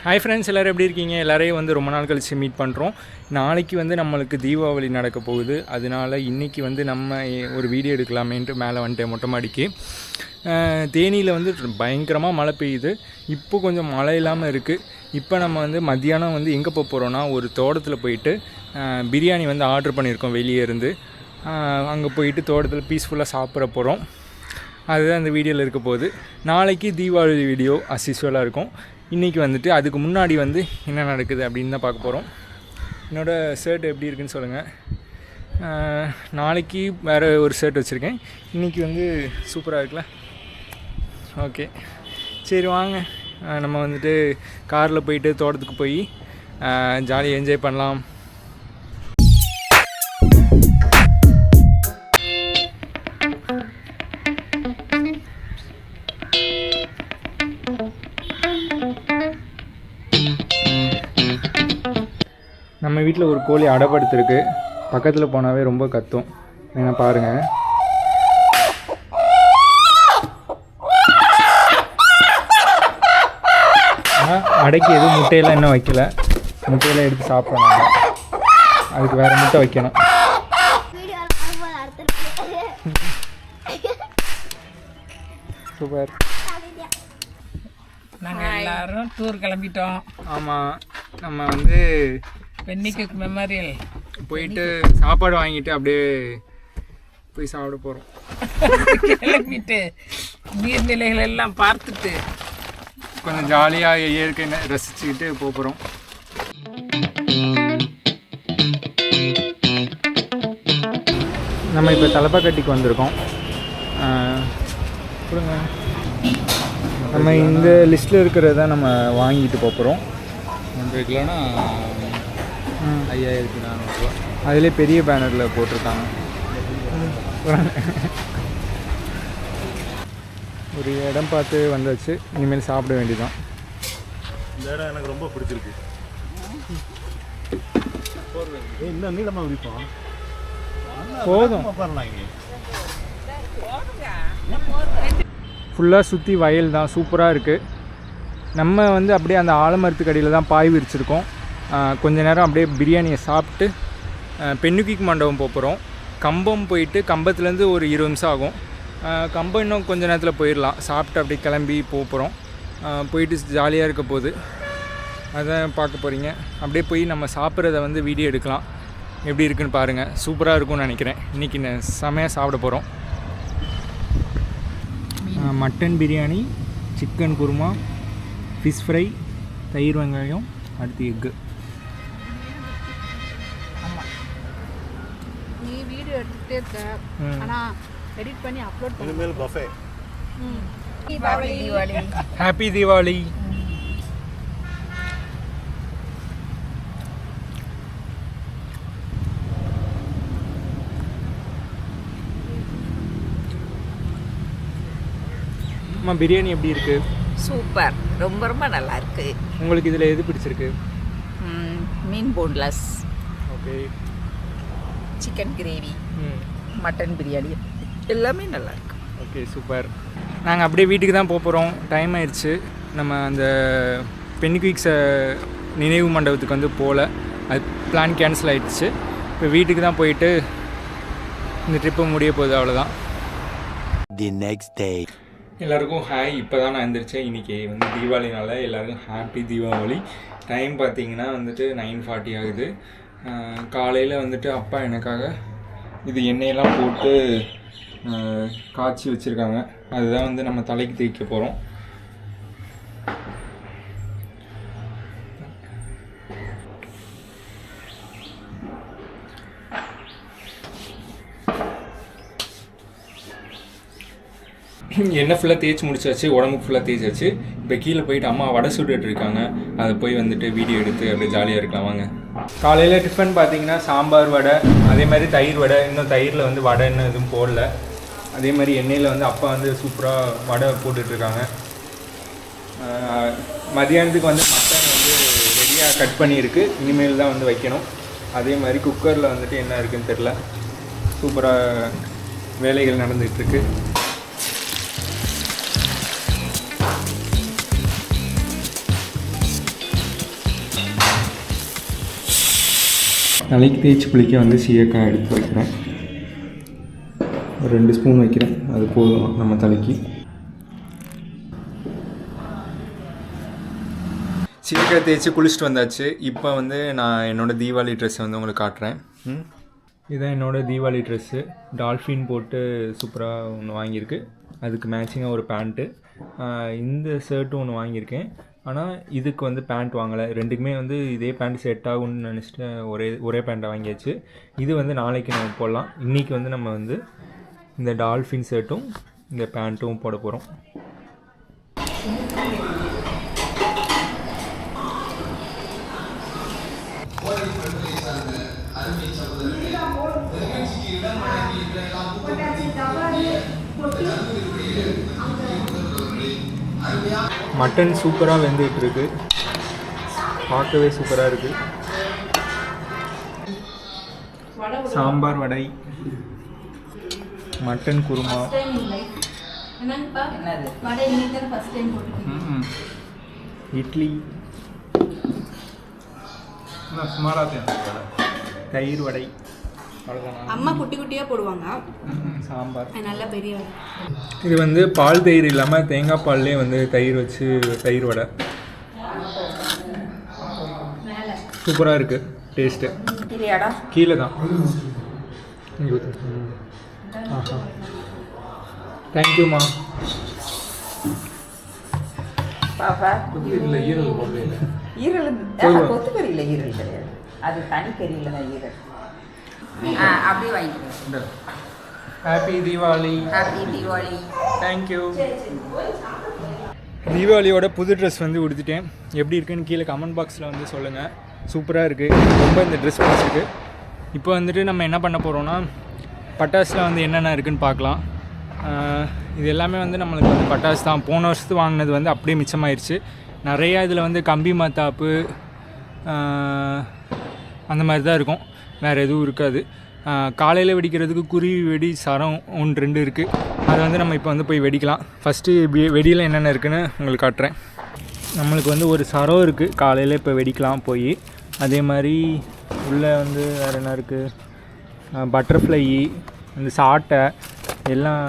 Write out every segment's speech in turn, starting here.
Hi friends, எல்லோரும் எப்படி இருக்கீங்க? எல்லோரையும் வந்து ரொம்ப நாள் கழிச்சு மீட் பண்ணுறோம். நாளைக்கு வந்து நம்மளுக்கு தீபாவளி நடக்க போகுது. அதனால இன்றைக்கி வந்து நம்ம ஒரு வீடியோ எடுக்கலாமேன்ட்டு மேலே வந்துட்டேன் மொட்டை மாடிக்கு. தேனியில் வந்து பயங்கரமாக மழை பெய்யுது. இப்போ கொஞ்சம் மழை இல்லாமல் இருக்குது. இப்போ நம்ம வந்து மத்தியானம் வந்து எங்கே போக போகிறோன்னா, ஒரு தோட்டத்தில் போயிட்டு பிரியாணி வந்து ஆர்டர் பண்ணியிருக்கோம் வெளியே இருந்து. அங்கே போயிட்டு தோட்டத்தில் பீஸ்ஃபுல்லாக சாப்பிட போகிறோம். அதுதான் இந்த வீடியோவில் இருக்க போகுது. நாளைக்கு தீபாவளி வீடியோ அஸ்யூஸ்வலாக இருக்கும். இன்றைக்கி வந்துட்டு அதுக்கு முன்னாடி வந்து என்ன நடக்குது அப்படின்னு தான் பார்க்க போகிறோம். என்னோடய ஷர்ட் எப்படி இருக்குன்னு சொல்லுங்கள். நாளைக்கு வேறு ஒரு ஷர்ட் வச்சுருக்கேன். இன்றைக்கி வந்து சூப்பராக இருக்குல்ல? ஓகே, சரி வாங்க நம்ம வந்துட்டு காரில் போயிட்டு தோட்டத்துக்கு போய் ஜாலியாக என்ஜாய் பண்ணலாம். நம்ம வீட்டில் ஒரு கோழி அடைப்படுத்திருக்கு. பக்கத்தில் போனாவே ரொம்ப கத்தும். என்ன பாருங்கள். அடைக்கு எதுவும் முட்டையெல்லாம் இன்னும் வைக்கல. முட்டையெல்லாம் எடுத்து சாப்பிடணும். அதுக்கு வேறு முட்டை வைக்கணும். சூப்பர். நாங்கள் எல்லாரும் டூர் கிளம்பிட்டோம். ஆமாம், நம்ம வந்து பெண்ணிக்கு மெமரியல் போயிட்டு சாப்பாடு வாங்கிட்டு அப்படியே போய் சாப்பிட போகிறோம். கிளம்பிட்டு நீர்நிலைகள் எல்லாம் பார்த்துட்டு கொஞ்சம் ஜாலியாக இயற்கை ரசிச்சுக்கிட்டு போகிறோம். நம்ம இப்போ தலப்பாக்கட்டிக்கு வந்திருக்கோம். கொடுங்க. நம்ம இந்த லிஸ்ட்டில் இருக்கிறத நம்ம வாங்கிட்டு போகிறோம். 1 கிலோனா 5400 ரூபா. அதிலே பெரிய பேனரில் போட்டிருக்காங்க. ஒரு இடம் பார்த்து வந்தாச்சு. இனிமேல் சாப்பிட வேண்டியதான். இந்த இடம் எனக்கு ரொம்ப பிடிச்சிருக்கு. இன்னும் நீளமாக விரிப்போம் போதும். ஃபுல்லாக சுற்றி வயல் தான். சூப்பராக இருக்குது. நம்ம வந்து அப்படியே அந்த ஆலமரத்துக்கு அடியில் தான் பாய் விரிச்சிருக்கோம். கொஞ்ச நேரம் அப்படியே பிரியாணியை சாப்பிட்டு பெண்ணுக்கிக்கு மண்டபம் போகிறோம். கம்பம் போயிட்டு கம்பத்துலேருந்து ஒரு 20 நிமிஷம் ஆகும். கம்பம் இன்னும் கொஞ்ச நேரத்தில் போயிடலாம். சாப்பிட்டு அப்படியே கிளம்பி போகிறோம். போயிட்டு ஜாலியாக இருக்க போகுது. அதான் பார்க்க போகிறீங்க. அப்படியே போய் நம்ம சாப்பிட்றத வந்து வீடியோ எடுக்கலாம். எப்படி இருக்குன்னு பாருங்கள். சூப்பராக இருக்கும்னு நினைக்கிறேன். இன்றைக்கி செமையாக சாப்பிட போகிறோம். Mutton biryani, chicken kurma, fish fry, தயிர் வெங்காயம், அடுத்து எக்கு. ஆமாம், நீ வீடியோ எடுத்துகிட்டே இருக்க, ஆனால் எடிட் பண்ணி அப்லோட் பண்ணி. இனிமேல் பஃபே. தீபாவளி. ஹாப்பி தீபாவளி. அம்மா, பிரியாணி எப்படி இருக்குது? சூப்பர், ரொம்ப ரொம்ப நல்லா இருக்கு. உங்களுக்கு இதில் எது பிடிச்சிருக்கு? மீன் boneless, okay, chicken gravy, mutton biryani எல்லாமே நல்லா இருக்கு. Okay, super. நாங்கள் அப்படியே வீட்டுக்கு தான் போக போகிறோம். டைம் ஆயிடுச்சு. நம்ம அந்த பென்குயிக்ஸை நினைவு மண்டபத்துக்கு வந்து போகல. அது பிளான் கேன்சல் ஆகிடுச்சு. இப்போ வீட்டுக்கு தான் போயிட்டு இந்த ட்ரிப்பு முடிய போகுது. அவ்வளோதான். The next day. எல்லாருக்கும் ஹாய். இப்போ தான் நான் எழுந்திரிச்சேன். இன்றைக்கி வந்து தீபாவளினால எல்லாருக்கும் ஹாப்பி தீபாவளி. டைம் பார்த்திங்கன்னா வந்துட்டு 9:40 ஆகுது. காலையில் வந்துட்டு அப்பா எனக்காக இது எண்ணெயெல்லாம் போட்டு காய்ச்சி வச்சுருக்காங்க. அதுதான் வந்து நம்ம தலைக்கு தேய்க்க போகிறோம். எண்ணெய் ஃபுல்லாக தேய்ச்சி முடிச்சாச்சு. உடம்புக்கு ஃபுல்லாக தேய்ச்சாச்சு. இப்போ கீழே போயிட்டு அம்மா வடை சுட்டுட்டு இருக்காங்க. அதை போய் வந்துட்டு வீடியோ எடுத்து அப்படியே ஜாலியாக இருக்கலாம் வாங்க. காலையில் டிஃபன் பார்த்தீங்கன்னா சாம்பார் வடை, அதே மாதிரி தயிர் வடை. இன்னும் தயிரில் வந்து வடை இன்னும் எதுவும் போடல. அதே மாதிரி எண்ணெயில் வந்து அப்பா வந்து சூப்பராக வடை போட்டுட்ருக்காங்க. மதியானத்துக்கு வந்து மட்டன் வந்து ரெடியாக கட் பண்ணியிருக்கு. இனிமேல் தான் வந்து வைக்கணும். அதே மாதிரி குக்கரில் வந்துட்டு என்ன இருக்குதுன்னு தெரில. சூப்பராக வேலைகள் நடந்துகிட்ருக்கு. தலைக்கு தேய்ச்சி குளிக்க வந்து சீயக்காய் எடுத்து வைக்கிறேன். ஒரு 2 ஸ்பூன் வைக்கிறேன், அது போதும் நம்ம தலைக்கு. சீயக்காய் தேய்ச்சி குளிச்சுட்டு வந்தாச்சு. இப்போ வந்து நான் என்னோடய தீபாவளி ட்ரெஸ்ஸை வந்து உங்களுக்கு காட்டுறேன். இதுதான் என்னோடய தீபாவளி ட்ரெஸ்ஸு. டால்ஃபின் போட்டு சூப்பராக ஒன்று வாங்கியிருக்கு. அதுக்கு மேட்சிங்காக ஒரு பேண்ட்டு. இந்த ஷர்ட்டும் ஒன்று வாங்கியிருக்கேன். ஆனால் இதுக்கு வந்து பேண்ட் வாங்கலை. ரெண்டுக்குமே வந்து இதே பேண்ட் செட் ஆகும்னு நினச்சிட்டு ஒரே பேண்ட்டை வாங்கியாச்சு. இது வந்து நாளைக்கு நம்ம போடலாம். இன்றைக்கி வந்து நம்ம வந்து இந்த டால்ஃபின் ஷர்ட்டும் இந்த பேண்ட்டும் போட போகிறோம். மட்டன் சூப்பராக வெந்துகிட்டு இருக்கு, பார்க்கவே சூப்பராக இருக்குது. சாம்பார், வடை, மட்டன் குருமா, இட்லி, தயிர் வடை, அவ்வளோதான். அம்மா குட்டி குட்டியாக போடுவாங்க, சாம்பார். நல்லா பெரிய. இது வந்து பால் தயிர் இல்லாமல் தேங்காய் பால்லே வந்து தயிர் வச்சு தயிர் வடை. சூப்பராக இருக்குது டேஸ்ட்டு. கீழே தான். ஆஹா, தேங்க்யூம்மா. பாப்பா இல்லை ஈரல் போடுறீங்க. ஈரல் கொத்துக்கறியில் ஈரல் கிடையாது, அது தனி கறியில் தான் ஈரல். அப்படியே வாங்கிக்கிறேன். Happy Deepavali. Happy Deepavali. Thank you. தீபாவளியோட புது ட்ரெஸ் வந்து உடுத்திட்டேன். எப்படி இருக்குன்னு கீழே கமெண்ட் பாக்ஸில் வந்து சொல்லுங்கள். சூப்பராக இருக்குது, ரொம்ப இந்த ட்ரெஸ் பிடிச்சிருக்கு. இப்போ வந்துட்டு நம்ம என்ன பண்ண போகிறோன்னா, பட்டாசில் வந்து என்னென்ன இருக்குதுன்னு பார்க்கலாம். இது எல்லாமே வந்து நம்மளுக்கு வந்து பட்டாசு தான். போன வருஷத்து வாங்கினது வந்து அப்படியே மிச்சமாயிருச்சு. நிறையா இதில் வந்து கம்பி மத்தாப்பு அந்த மாதிரி தான் இருக்கும், வேறு எதுவும் இருக்காது. காலையில் வெடிக்கிறதுக்கு குருவி வெடி, சரம் 1-2 இருக்குது. அதை வந்து நம்ம இப்போ வந்து போய் வெடிக்கலாம். ஃபஸ்ட்டு வெடியில் என்னென்ன இருக்குதுன்னு உங்களுக்கு காட்டுறேன். நம்மளுக்கு வந்து ஒரு சரம் இருக்குது, காலையில் இப்போ வெடிக்கலாம் போய். அதே மாதிரி உள்ளே வந்து வேறு என்ன இருக்குது, பட்டர்ஃப்ளை, இந்த சாட்டை எல்லாம்,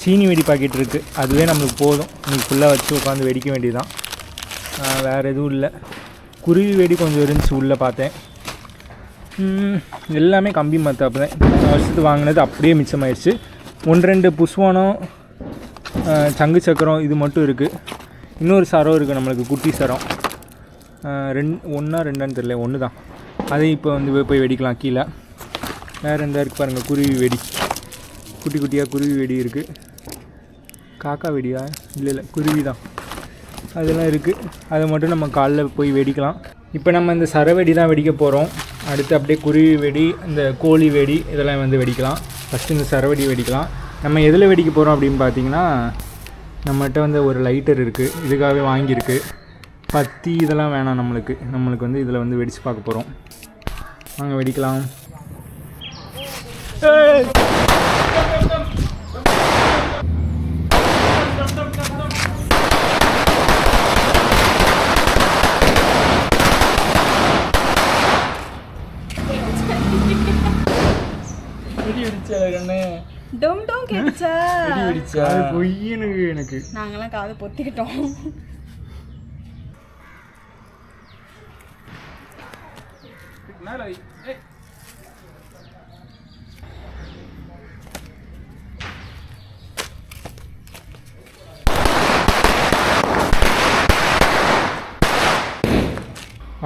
சீனி வெடி பாக்கெட் இருக்குது. அதுவே நம்மளுக்கு போதும், இன்னைக்கு ஃபுல்லாக வச்சு உட்காந்து வெடிக்க வேண்டியதுதான். வேறு எதுவும் இல்லை. குருவி வெடி கொஞ்சம் இருந்துச்சு உள்ளே பார்த்தேன். எல்லாமே கம்பி மத்தாப்பு தான். வருஷத்துக்கு வாங்கினது அப்படியே மிச்சமாயிடுச்சு. 1-2 புஷ்வானம், சங்கு சக்கரம் இது மட்டும் இருக்குது. இன்னொரு சரம் இருக்குது நம்மளுக்கு, குட்டி சரம். 1-2 தெரியல, 1 தான். அதை இப்போ வந்து போய் வெடிக்கலாம் கீழே. வேறு எந்த இருக்குது பாருங்கள், குருவி வெடி, குட்டி குட்டியாக குருவி வெடி இருக்குது. காக்கா வெடியா? இல்லை குருவி தான். அதெல்லாம் இருக்குது. அதை மட்டும் நம்ம காலைல போய் வெடிக்கலாம். இப்போ நம்ம இந்த சரவெடி தான் வெடிக்க போகிறோம். அடுத்து அப்படியே குருவி வெடி, இந்த கோழி வெடி இதெல்லாம் வந்து வெடிக்கலாம். ஃபஸ்ட்டு இந்த சரவெடி வெடிக்கலாம். நம்ம எதில் வெடிக்க போகிறோம் அப்படின்னு பார்த்தீங்கன்னா, நம்மகிட்ட வந்து ஒரு லைட்டர் இருக்குது, இதுக்காகவே வாங்கியிருக்கு. பத்தி இதெல்லாம் வேணாம் நம்மளுக்கு வந்து இதில் வந்து வெடித்து பார்க்க போகிறோம். வாங்க வெடிக்கலாம். டம் டம் கேட்சா எனக்கு நாங்கெல்லாம் காது பொத்திக்கிட்டோம்.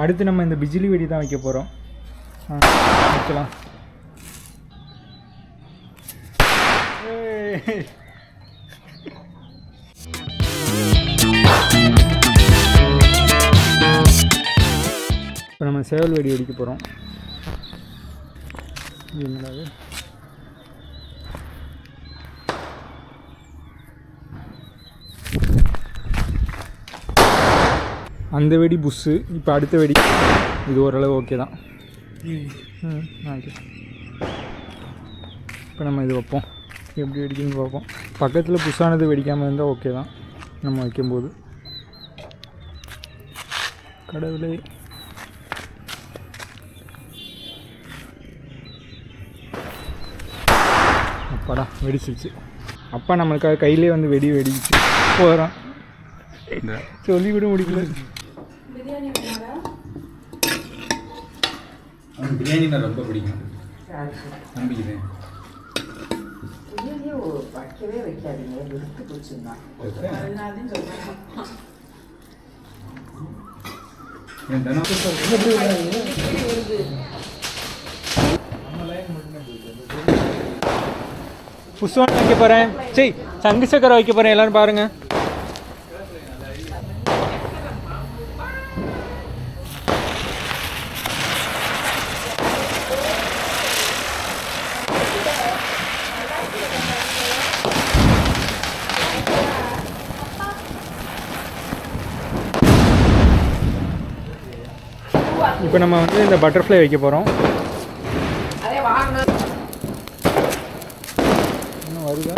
அடுத்து நம்ம இந்த பிஜிலி வெடி தான் வைக்க போகிறோம். வைக்கலாம். இப்போ நம்ம சேவல் வெடி வெடிக்க போகிறோம். என்னடாது, அந்த வெடி புஷ்ஷு. இப்போ அடுத்த வெடி இது ஓரளவு ஓகே தான். ஓகே, இப்போ நம்ம இது வைப்போம். எப்படி வெடிக்குன்னு பார்ப்போம். பக்கத்தில் புஷ்ஷானது வெடிக்காமல் இருந்தால் ஓகே தான் நம்ம வைக்கும்போது. கடவுளே, படம் வெடிச்சிருச்சு. அப்பா நம்மளுக்காக கையிலே வந்து வெடிச்சு போகிறான். சொல்லிவிட முடியல. அவனுக்கு பிரியாணினா ரொம்ப பிடிக்கும். நம்பிக்கிறேன். பிரியாணியே வைக்கவே வைக்காதீங்க, வெறுத்து போச்சுன்னா. என் தினம் புஷ்வான் வைக்க போகிறேன். சரி, சங்கு சக்கரை வைக்க போகிறேன். எல்லோரும் பாருங்கள். இப்போ நம்ம வந்து இந்த பட்டர்ஃப்ளை வைக்க போகிறோம். இன்னும் வருதா?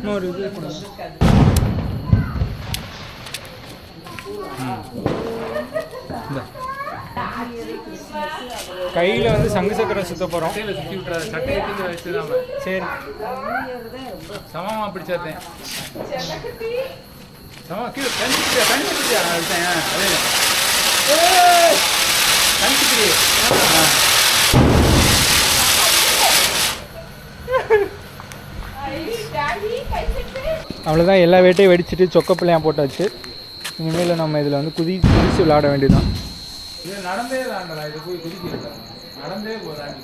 இன்னொரு இது கையில் வந்து சங்கு சக்கரை சுத்த போகிறோம். சுற்றி விட்டுறாரு. சட்டையை தூக்கி வச்சுடாம. சரி, சமமா பிடிச்சாத்தேன். சமமா கீழே கண்டிப்பிடியா அதே கண்டிப்பிடி. அவ்வளோதான். எல்லா வேட்டையும் வெடிச்சிட்டு சொக்கப்பிள்ளையாக போட்டாச்சு. இனிமேல் நம்ம இதில் வந்து குதிச்சு விளையாட வேண்டியதுதான். இது நடந்தே தாண்டா. இது போய் குதிக்க நடந்தே போதாண்டி.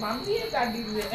மம்பியை காட்டிடுவேன்.